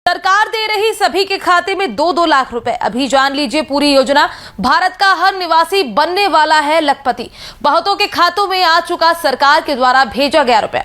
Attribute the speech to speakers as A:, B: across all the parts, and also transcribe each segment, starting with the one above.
A: सरकार दे रही सभी के खाते में 2-2 लाख रुपए। अभी जान लीजिए पूरी योजना। भारत का हर निवासी बनने वाला है लखपति। बहुतों के खातों में आ चुका सरकार के द्वारा भेजा गया रुपए।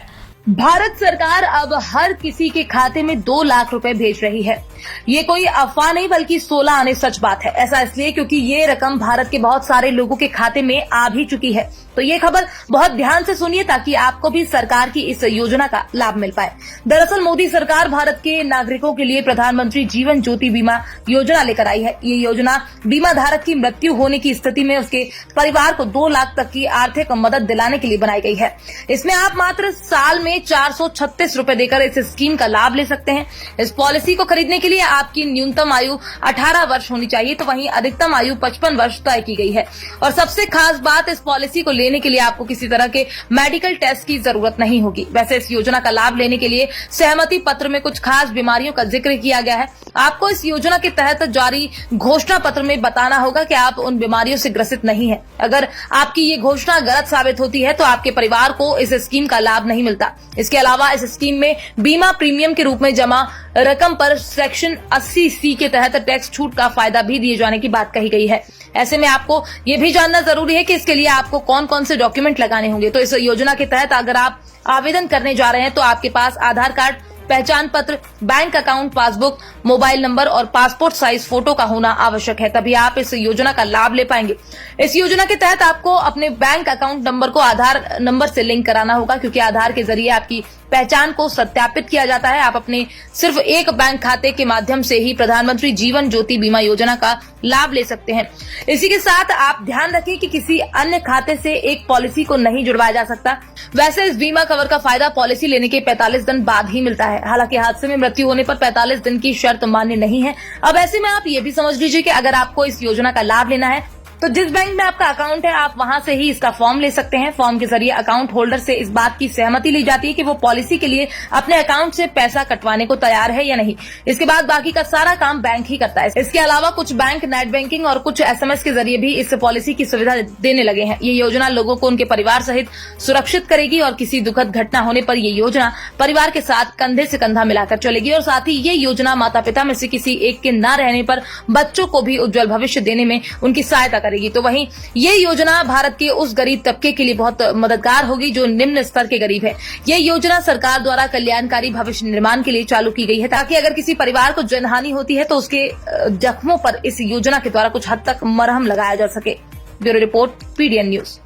A: भारत सरकार अब हर किसी के खाते में 2 लाख रुपए भेज रही है। ये कोई अफवाह नहीं बल्कि 16 आने सच बात है। ऐसा इसलिए क्योंकि ये रकम भारत के बहुत सारे लोगों के खाते में आ भी चुकी है। तो ये खबर बहुत ध्यान से सुनिए ताकि आपको भी सरकार की इस योजना का लाभ मिल पाए। दरअसल मोदी सरकार भारत के नागरिकों के लिए प्रधानमंत्री जीवन ज्योति बीमा योजना लेकर आई है। ये योजना बीमा धारक की मृत्यु होने की स्थिति में उसके परिवार को 2 लाख तक की आर्थिक मदद दिलाने के लिए बनाई गई है। इसमें आप मात्र साल में 436 रुपए देकर इस स्कीम का लाभ ले सकते हैं। इस पॉलिसी को खरीदने के लिए आपकी न्यूनतम आयु 18 वर्ष होनी चाहिए, तो वहीं अधिकतम आयु 55 वर्ष तय की गई है। और सबसे खास बात, इस पॉलिसी को लेने के लिए आपको किसी तरह के मेडिकल टेस्ट की जरूरत नहीं होगी। वैसे इस योजना का लाभ लेने के लिए सहमति पत्र में कुछ खास बीमारियों का जिक्र किया गया है। आपको इस योजना के तहत जारी घोषणा पत्र में बताना होगा कि आप उन बीमारियों से ग्रसित नहीं हैं। अगर आपकी ये घोषणा गलत साबित होती है तो आपके परिवार को इस स्कीम का लाभ नहीं मिलता। इसके अलावा इस स्कीम में बीमा प्रीमियम के रूप में जमा रकम पर सेक्शन 80C के तहत टैक्स छूट का फायदा भी दिए जाने की बात कही गई है। ऐसे में आपको ये भी जानना जरूरी है कि इसके लिए आपको कौन कौन से डॉक्यूमेंट लगाने होंगे। तो इस योजना के तहत अगर आप आवेदन करने जा रहे हैं तो आपके पास आधार कार्ड, पहचान पत्र, bank account passbook, mobile number और पासपोर्ट साइज फोटो का होना आवश्यक है, तभी आप इस योजना का लाभ ले पाएंगे। इस योजना के तहत आपको अपने बैंक अकाउंट नंबर को आधार नंबर से लिंक कराना होगा, क्योंकि आधार के जरिए आपकी पहचान को सत्यापित किया जाता है। आप अपने सिर्फ एक बैंक खाते के माध्यम से ही प्रधानमंत्री जीवन ज्योति बीमा योजना का लाभ ले सकते हैं। इसी के साथ आप ध्यान रखें कि किसी अन्य खाते से एक पॉलिसी को नहीं जुड़वाया जा सकता। वैसे इस बीमा कवर का फायदा पॉलिसी लेने के 45 दिन बाद ही मिलता है। हालांकि हादसे में मृत्यु होने पर 45 दिन की शर्त मान्य नहीं है। अब ऐसे में आप ये भी समझ लीजिए कि अगर आपको इस योजना का लाभ लेना है तो जिस बैंक में आपका अकाउंट है आप वहां से ही इसका फॉर्म ले सकते हैं। फॉर्म के जरिए अकाउंट होल्डर से इस बात की सहमति ली जाती है कि वो पॉलिसी के लिए अपने अकाउंट से पैसा कटवाने को तैयार है या नहीं। इसके बाद बाकी का सारा काम बैंक ही करता है। इसके अलावा कुछ बैंक नेट बैंकिंग और कुछ SMS के जरिए भी इस पॉलिसी की सुविधा देने लगे हैं। ये योजना लोगों को उनके परिवार सहित सुरक्षित करेगी और किसी दुखद घटना होने पर ये योजना परिवार के साथ कंधे से कंधा मिलाकर चलेगी। और साथ ही ये योजना माता पिता में से किसी एक के न रहने पर बच्चों को भी उज्जवल भविष्य देने में उनकी सहायता करेगी। तो वहीं ये योजना भारत के उस गरीब तबके के लिए बहुत मददगार होगी जो निम्न स्तर के गरीब है। ये योजना सरकार द्वारा कल्याणकारी भविष्य निर्माण के लिए चालू की गई है, ताकि अगर किसी परिवार को जनहानि होती है तो उसके जख्मों पर इस योजना के द्वारा कुछ हद तक मरहम लगाया जा सके। Bureau report, PDN news.